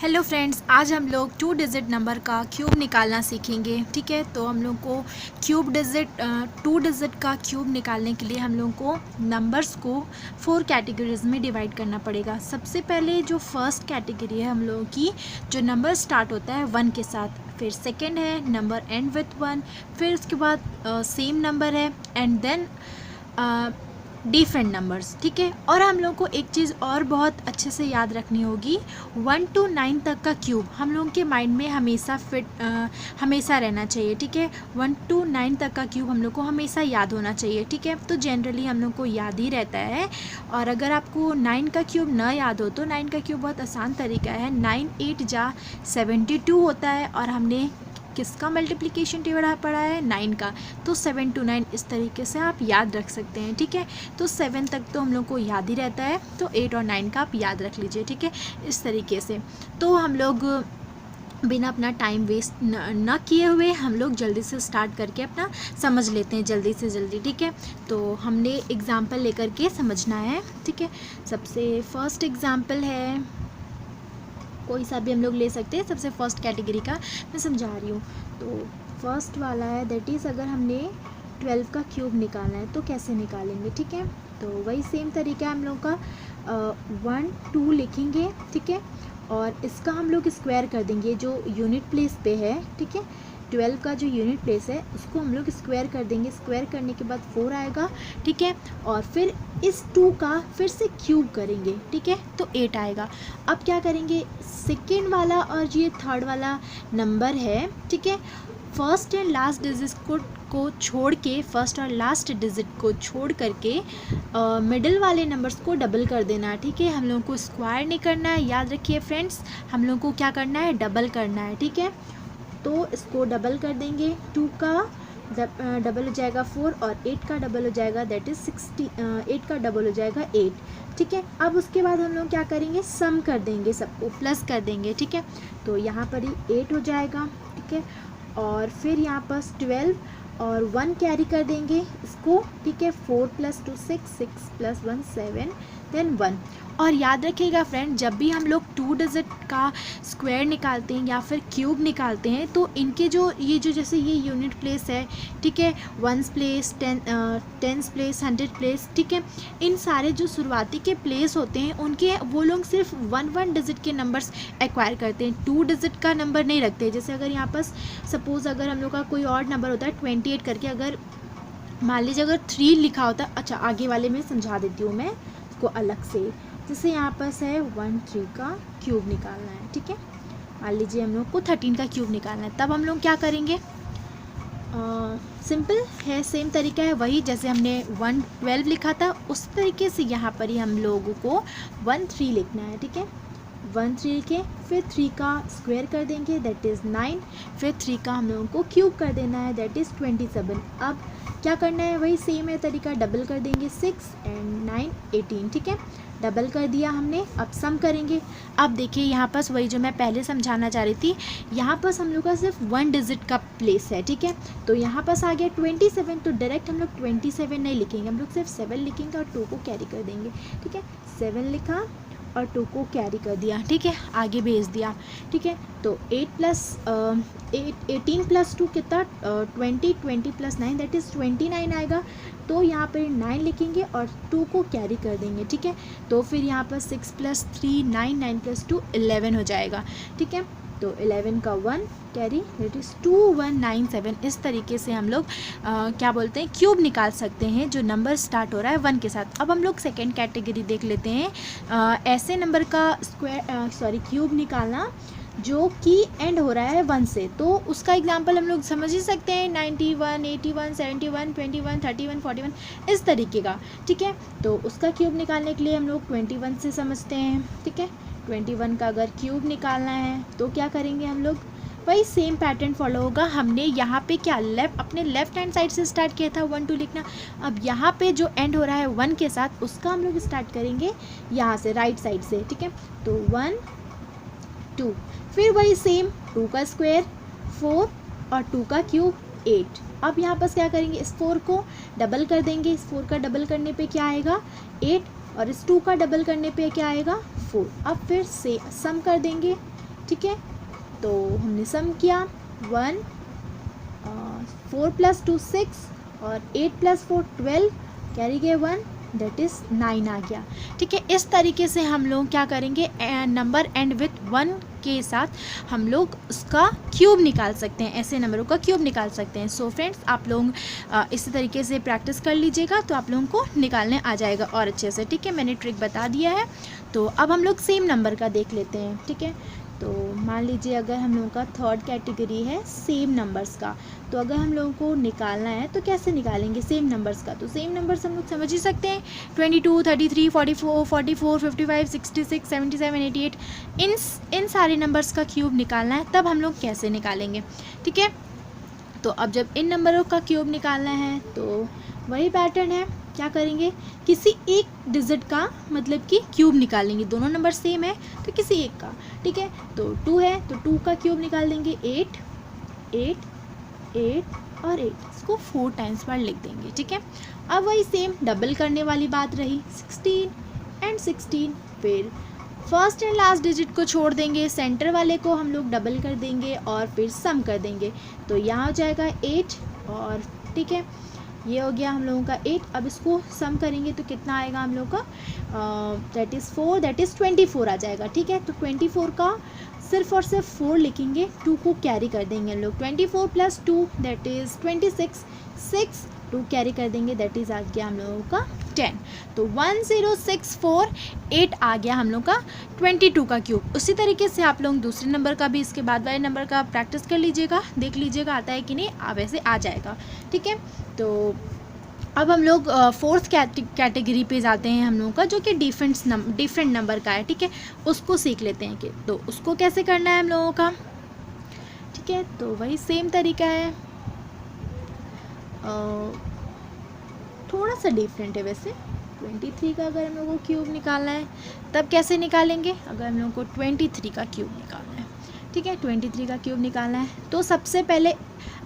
Hello friends, आज हम लोग 2 डिजिट नंबर का क्यूब निकालना सीखेंगे। ठीक है, तो हम लोग को 2 डिजिट का क्यूब निकालने के लिए हम लोग को नंबर्स को 4 कैटेगरीज में डिवाइड करना पड़ेगा। सबसे पहले जो फर्स्ट कैटेगरी है हम लोगों की, जो नंबर स्टार्ट होता है 1 के साथ, फिर सेकंड है नंबर एंड विथ 1, फिर उसके बाद सेम नंबर है एंड देन डिफरेंट नंबर्स। ठीक है, और हम लोग को एक चीज़ और बहुत अच्छे से याद रखनी होगी, 1 to 9 तक का क्यूब हम लोगों के माइंड में हमेशा रहना चाहिए। ठीक है, 1 to 9 तक का क्यूब हम लोग को हमेशा याद होना चाहिए। ठीक है, तो जनरली हम लोग को याद ही रहता है। और अगर आपको 9 का क्यूब ना याद हो तो 9 का क्यूब बहुत आसान तरीका है, 9 8 जा 72 होता है, और हमने किसका मल्टीप्लिकेशन टेबल पढ़ा है, 9 का, तो 7 to 9 इस तरीके से आप याद रख सकते हैं। ठीक है, तो 7 तक तो हम लोग को याद ही रहता है, तो 8 और 9 का आप याद रख लीजिए। ठीक है, इस तरीके से तो हम लोग बिना अपना टाइम वेस्ट ना किए हुए हम लोग जल्दी से स्टार्ट करके अपना समझ लेते हैं जल्दी से जल्दी। ठीक है, तो हमने एग्ज़ाम्पल लेकर के समझना है। ठीक है, सबसे फर्स्ट एग्ज़ाम्पल है, कोई सा भी हम लोग ले सकते हैं, सबसे फर्स्ट कैटेगरी का मैं समझा रही हूँ। तो फर्स्ट वाला है, दैट इज़ अगर हमने 12 का क्यूब निकालना है तो कैसे निकालेंगे। ठीक है, तो वही सेम तरीका है हम लोग का, 1 2 लिखेंगे। ठीक है, और इसका हम लोग स्क्वायर कर देंगे जो यूनिट प्लेस पे है। ठीक है, 12 का जो यूनिट प्लेस है उसको हम लोग स्क्वायर कर देंगे। स्क्वायर करने के बाद 4 आएगा। ठीक है, और फिर इस 2 का फिर से क्यूब करेंगे। ठीक है, तो 8 आएगा। अब क्या करेंगे, सेकेंड वाला और ये थर्ड वाला नंबर है, ठीक है, फर्स्ट एंड लास्ट डिजिट को छोड़ के, फर्स्ट और लास्ट डिजिट को छोड़ करके मिडिल वाले नंबर्स को डबल कर देना है। ठीक है, हम लोगों को स्क्वायर नहीं करना है, याद रखिए फ्रेंड्स, हम लोगों को क्या करना है, डबल करना है। ठीक है, तो इसको डबल कर देंगे, 2 का डबल हो जाएगा 4 और 8 का डबल हो जाएगा, दैट इज़ 8 का डबल हो जाएगा 8। ठीक है, अब उसके बाद हम लोग क्या करेंगे, सम कर देंगे, सबको प्लस कर देंगे। ठीक है, तो यहाँ पर ही 8 हो जाएगा। ठीक है, और फिर यहाँ पर 12 और 1 कैरी कर देंगे इसको। ठीक है, 4 + 2 6, 6 + 1 7, देन 1। और याद रखिएगा फ्रेंड, जब भी हम लोग 2 डिजिट का स्क्वायर निकालते हैं या फिर क्यूब निकालते हैं तो इनके जो जैसे ये यूनिट प्लेस है, ठीक है, 1s place, 10s place, 100 place, ठीक है, इन सारे जो शुरुआती के प्लेस होते हैं उनके वो लोग सिर्फ 1 डिजिट के नंबर्स एक्वायर करते हैं, 2 डिजिट का नंबर नहीं रखते। जैसे अगर यहाँ पर सपोज़ अगर हम लोग का कोई और नंबर होता है 28 करके, अगर मान लीजिए अगर 3 लिखा होता, अच्छा आगे वाले में समझा देती हूँ मैं इसको अलग से। जैसे यहाँ पर है 1 3 का क्यूब निकालना है। ठीक है, मान लीजिए हम लोग को 13 का क्यूब निकालना है, तब हम लोग क्या करेंगे, सिंपल है, सेम तरीका है, वही जैसे हमने 1 12 लिखा था उस तरीके से यहाँ पर ही हम लोगों को 1 3 लिखना है। ठीक है, 1 3 लिखे, फिर 3 का स्क्वायर कर देंगे, दैट इज़ 9, फिर 3 का हम लोगों को क्यूब कर देना है, दैट इज़ 27। अब क्या करना है, वही सेम है तरीका, डबल कर देंगे, 6 एंड 9 18। ठीक है, डबल कर दिया हमने, अब सम करेंगे। अब देखिए यहाँ पर वही जो मैं पहले समझाना चाह रही थी, यहाँ पर हम लोग का सिर्फ 1 डिजिट का प्लेस है। ठीक है, तो यहाँ पर आ गया 27, तो डायरेक्ट हम लोग 27 नहीं लिखेंगे, हम लोग सिर्फ 7 लिखेंगे और 2 को कैरी कर देंगे। ठीक है, 7 लिखा और 2 को कैरी कर दिया। ठीक है, आगे भेज दिया। ठीक है, तो 18 + 2 कितना, 20 20 + 9 दैट इज़ 29 आएगा। तो यहाँ पर 9 लिखेंगे और 2 को कैरी कर देंगे। ठीक है, तो फिर यहाँ पर 6 + 3 9, 9 + 2 11 हो जाएगा। ठीक है, तो 11 का 1 कैरी, दैट इज़ 2197। इस तरीके से हम लोग क्या बोलते हैं, क्यूब निकाल सकते हैं जो नंबर स्टार्ट हो रहा है 1 के साथ। अब हम लोग सेकेंड कैटेगरी देख लेते हैं, ऐसे नंबर का क्यूब निकालना जो कि एंड हो रहा है 1 से। तो उसका एग्जांपल हम लोग समझ ही सकते हैं, 91 81 71 21 31 41 इस तरीके का। ठीक है, तो उसका क्यूब निकालने के लिए हम लोग 21 से समझते हैं। ठीक है, 21 का अगर क्यूब निकालना है तो क्या करेंगे हम लोग, वही सेम पैटर्न फॉलो होगा। हमने यहाँ पे क्या अपने लेफ्ट हैंड साइड से स्टार्ट किया था 1 2 लिखना, अब यहाँ पे जो एंड हो रहा है 1 के साथ उसका हम लोग स्टार्ट करेंगे यहाँ से राइट साइड से। ठीक है, तो 1 2, फिर वही सेम 2 का स्क्वायर 4 और 2 का क्यूब 8। अब यहाँ पर क्या करेंगे, इस 4 को डबल कर देंगे, इस 4 का डबल करने पे क्या आएगा 8, और इस 2 का डबल करने पे क्या आएगा 4। अब फिर से सम कर देंगे, ठीक है, तो हमने सम किया 1, 4 + 2 6 और 8 + 4 12, कैरी गए 1, दैट इज़ 9 आ गया। ठीक है, इस तरीके से हम लोग क्या करेंगे, नंबर एंड विथ 1 के साथ हम लोग उसका क्यूब निकाल सकते हैं, ऐसे नंबरों का क्यूब निकाल सकते हैं। सो फ्रेंड्स, आप लोग इसी तरीके से प्रैक्टिस कर लीजिएगा तो आप लोगों को निकालने आ जाएगा और अच्छे से। ठीक है, मैंने ट्रिक बता दिया है। तो अब हम लोग सेम नंबर का देख लेते हैं। ठीक है, तो मान लीजिए अगर हम लोगों का थर्ड कैटेगरी है सेम नंबर्स का, तो अगर हम लोगों को निकालना है तो कैसे निकालेंगे सेम नंबर्स का, तो सेम नंबर्स हम लोग समझ ही सकते हैं, 22, 33, 44, 44, 55, 66, 77, 88, इन सारे नंबर्स का क्यूब निकालना है, तब हम लोग कैसे निकालेंगे। ठीक है, तो अब जब इन नंबरों का क्यूब निकालना है तो वही पैटर्न है, क्या करेंगे, किसी एक डिजिट का मतलब कि क्यूब निकालेंगे। दोनों नंबर सेम है तो किसी एक का। ठीक है, तो 2 है तो 2 का क्यूब निकाल देंगे, 8, 8, 8 और 8, इसको 4 टाइम्स पर लिख देंगे। ठीक है, अब वही सेम डबल करने वाली बात रही, 16 एंड 16, फिर फर्स्ट एंड लास्ट डिजिट को छोड़ देंगे, सेंटर वाले को हम लोग डबल कर देंगे और फिर सम कर देंगे, तो यहाँ हो जाएगा 8 और ठीक है, ये हो गया हम लोगों का 8। अब इसको सम करेंगे तो कितना आएगा हम लोग का, दैट इज़ 4, दैट इज़ 24 आ जाएगा। ठीक है, तो 24 का सिर्फ और सिर्फ 4 लिखेंगे, 2 को कैरी कर देंगे हम लोग, 24 + 2 दैट इज़ 26, 6 2 कैरी कर देंगे, दैट इज़ आ गया हम लोगों का 10। तो 10648 आ गया हम लोग का 22 का क्यूब। उसी तरीके से आप लोग दूसरे नंबर का भी, इसके बाद वाले नंबर का प्रैक्टिस कर लीजिएगा, देख लीजिएगा आता है कि नहीं, वैसे आ जाएगा। ठीक है, तो अब हम लोग फोर्थ कैटेगरी पे जाते हैं हम लोगों का, जो कि डिफरेंट नंबर का है। ठीक है, उसको सीख लेते हैं कि तो उसको कैसे करना है हम लोगों का। ठीक है, तो वही सेम तरीका है, थोड़ा सा डिफरेंट है वैसे। 23 का अगर हम लोगों को क्यूब निकालना है तब कैसे निकालेंगे, अगर हम लोगों को 23 का क्यूब निकालना है। ठीक है, 23 का क्यूब निकालना है तो सबसे पहले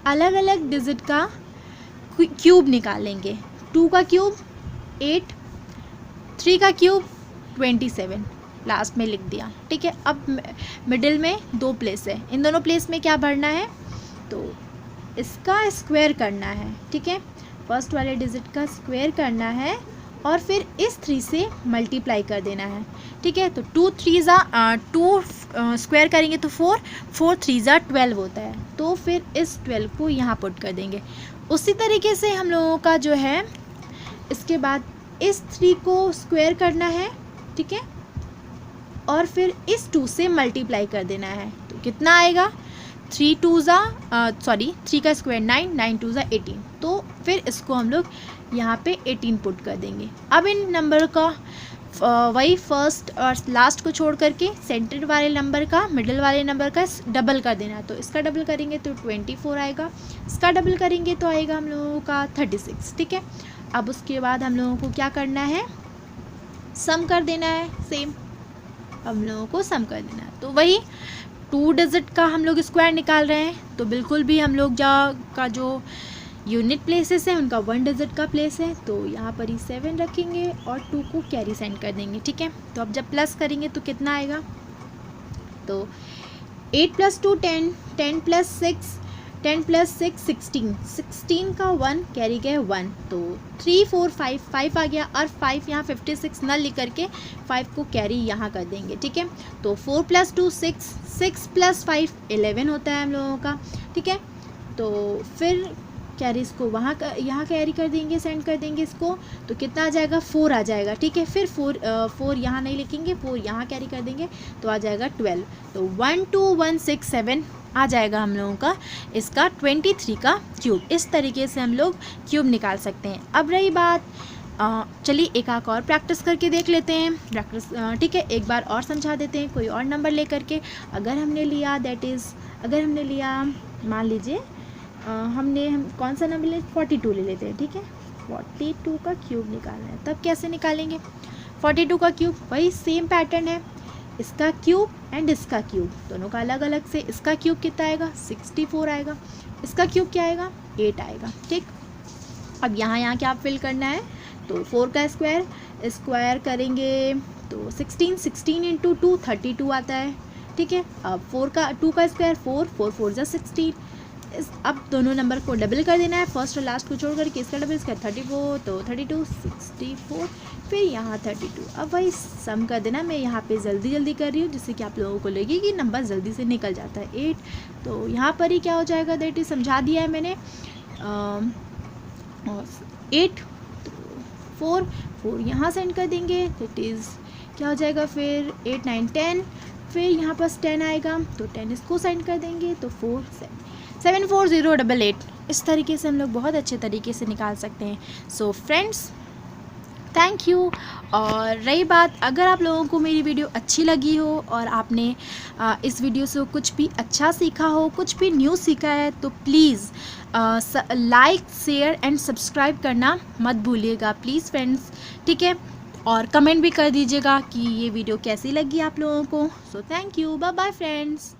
अलग अलग डिजिट का क्यूब निकालेंगे। 2 का क्यूब 8, 3 का क्यूब 27, लास्ट में लिख दिया। ठीक है, अब मिडिल में 2 प्लेस है, इन दोनों प्लेस में क्या भरना है, तो इसका स्क्वायर करना है। ठीक है, फर्स्ट वाले डिजिट का स्क्वायर करना है और फिर इस 3 से मल्टीप्लाई कर देना है। ठीक है, तो 2 स्क्वायर करेंगे तो 4, 4 3 12 होता है, तो फिर इस 12 को यहाँ पुट कर देंगे। उसी तरीके से हम लोगों का जो है, इसके बाद इस 3 को स्क्वायर करना है। ठीक है, और फिर इस 2 से मल्टीप्लाई कर देना है, तो कितना आएगा, 3 का स्क्वायर 9, 9 2 18, तो फिर इसको हम लोग यहाँ पे 18 पुट कर देंगे। अब इन नंबर का वही फर्स्ट और लास्ट को छोड़ करके सेंटर वाले नंबर का मिडिल वाले नंबर का डबल कर देना, तो इसका डबल करेंगे तो 24 आएगा, इसका डबल करेंगे तो आएगा हम लोगों का 36। ठीक है, अब उसके बाद हम लोगों को क्या करना है, सम कर देना है, सेम हम लोगों को सम कर देना है। तो वही 2 डिजिट का हम लोग स्क्वायर निकाल रहे हैं, तो बिल्कुल भी हम लोग का जो यूनिट प्लेसेस है उनका 1 डिजिट का प्लेस है, तो यहाँ पर ही 7 रखेंगे और 2 को कैरी सेंड कर देंगे। ठीक है, तो अब जब प्लस करेंगे तो कितना आएगा, तो 8 + 2 10, 10 + 6 10 + 6 16, 16 का 1 कैरी गए 1, तो 3 4 5 5 आ गया, और 5 यहाँ 56 न लिख करके 5 को कैरी यहाँ कर देंगे। ठीक है, तो 4 + 2 6, 6 + 5 11 होता है हम लोगों का। ठीक है, तो फिर कैरी इसको यहाँ कैरी कर देंगे, सेंड कर देंगे इसको, तो कितना आ जाएगा, 4 आ जाएगा। ठीक है, फिर 4 यहाँ नहीं लिखेंगे, 4 यहाँ कैरी कर देंगे तो आ जाएगा 12, तो 12167 आ जाएगा हम लोगों का इसका 23 का क्यूब। इस तरीके से हम लोग क्यूब निकाल सकते हैं। अब रही बात, चलिए एक आक और प्रैक्टिस करके देख लेते हैं, प्रैक्टिस। ठीक है, एक बार और समझा देते हैं, कोई और नंबर ले करके। अगर हमने लिया मान लीजिए हम कौन सा नंबर ले, 42 ले लेते हैं। ठीक है, 42 का क्यूब निकालना है, तब कैसे निकालेंगे 42 का क्यूब, वही सेम पैटर्न है, इसका क्यूब एंड इसका क्यूब दोनों का अलग अलग से। इसका क्यूब कितना आएगा, 64 आएगा, इसका क्यूब क्या आएगा, 8 आएगा। ठीक, अब यहाँ क्या फिल करना है, तो 4 का स्क्वायर करेंगे तो 16 × 2 32 आता है, ठीक है। अब 2 का स्क्वायर 4, 4 4 जा 16। अब दोनों नंबर को डबल कर देना है, फर्स्ट और लास्ट को छोड़ करके इसका डबल स्क्वायर 34, तो 32 64, फिर यहाँ 32। अब वही सम कर देना। मैं यहाँ पे जल्दी जल्दी कर रही हूँ जिससे कि आप लोगों को लगे कि नंबर जल्दी से निकल जाता है। 8, तो यहाँ पर ही क्या हो जाएगा, दैट इज समझा दिया है मैंने। 8, तो 4 यहाँ सेंड कर देंगे, दैट इज़ क्या हो जाएगा फिर 8 9 10, फिर यहाँ पास 10 आएगा तो 10 इसको सेंड कर देंगे, तो 4 7 4 0 8 8। इस तरीके से हम लोग बहुत अच्छे तरीके से निकाल सकते हैं। So friends, thank you. और रही बात, अगर आप लोगों को मेरी वीडियो अच्छी लगी हो और आपने इस वीडियो से कुछ भी अच्छा सीखा हो, कुछ भी न्यू सीखा है, तो please like share and subscribe करना मत भूलिएगा प्लीज़ फ्रेंड्स, ठीक है। और कमेंट भी कर दीजिएगा कि ये वीडियो कैसी लगी आप लोगों को। So thank you, bye bye friends.